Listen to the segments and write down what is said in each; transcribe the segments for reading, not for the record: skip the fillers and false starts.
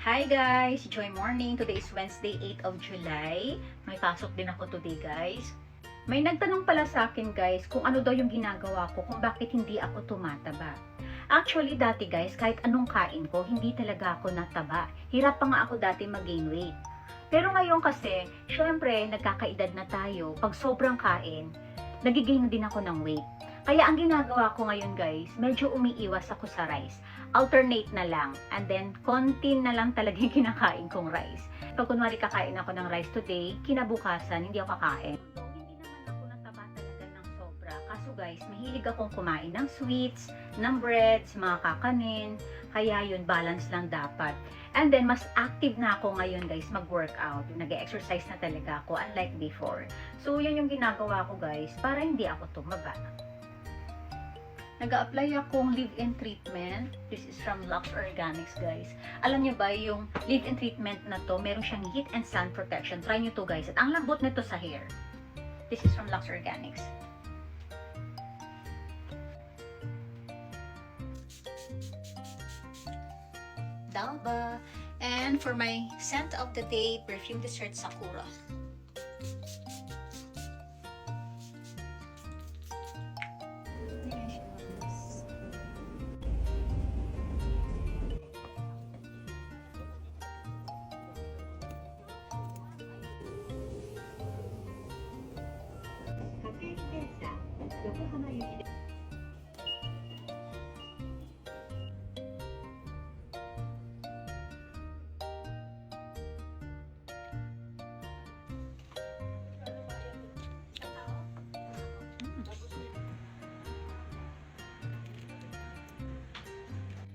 Hi guys! Joy morning! Today is Wednesday, 8 of July. May pasok din ako today guys. May nagtanong pala sa akin guys kung ano daw yung ginagawa ko, kung bakit hindi ako tumataba. Actually dati guys, kahit anong kain ko, hindi talaga ako nataba. Hirap pa nga ako dati mag-gain weight. Pero ngayon kasi, syempre nagkakaedad na tayo, pag sobrang kain, nagigain din ako ng weight. Kaya ang ginagawa ko ngayon guys, medyo umiiwas ako sa rice. Alternate na lang. And then, konti na lang talaga yung kinakain kong rice. Pag kunwari kakain ako ng rice today, kinabukasan, hindi ako kakain. So, hindi naman ako nataba talaga ng sobra. Kaso guys, mahilig akong kumain ng sweets, ng breads, mga kakanin. Kaya yun, balance lang dapat. And then, mas active na ako ngayon guys, mag-workout. Nag-exercise na talaga ako, unlike before. So, yun yung ginagawa ko guys, para hindi ako tumaba. Nag-a-apply akong leave-in treatment. This is from Lux Organics, guys. Alam niyo ba, yung leave-in treatment na to, meron siyang heat and sun protection. Try niyo to, guys. At ang lambot nito sa hair. This is from Lux Organics. Dalba. And for my scent of the day, perfume dessert Sakura.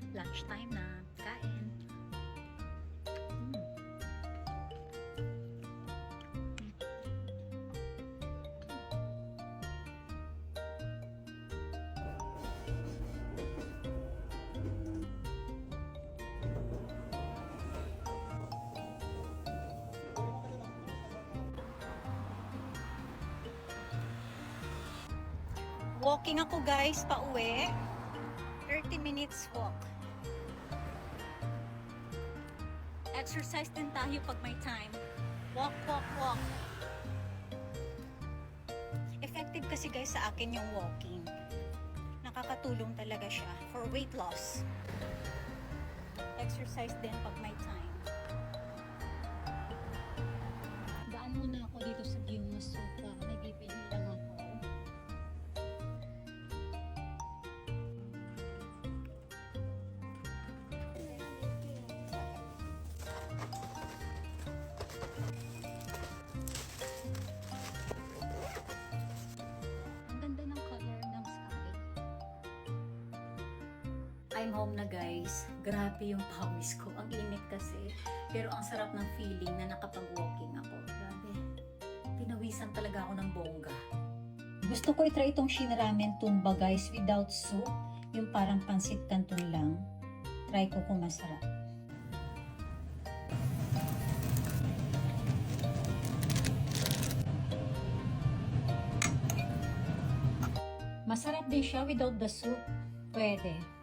Lunch time na, kain. Walking ako guys, pauwi. 30 minutes walk. Exercise din tayo pag may time. Walk, walk, walk. Effective kasi guys sa akin yung walking. Nakakatulong talaga siya for weight loss. Exercise din pag may time. Daan muna ako dito sa Gimas Sopa. May bibili lang ako. I'm home na guys. Grabe yung pawis ko. Ang init kasi. Pero ang sarap ng feeling na nakapag-walking ako. Grabe. Pinawisan talaga ako ng bongga. Gusto ko itry itong Shin Ramen Tumba guys without soup. Yung parang pansit canton lang. Try ko kung masarap. Masarap din siya without the soup. Pwede.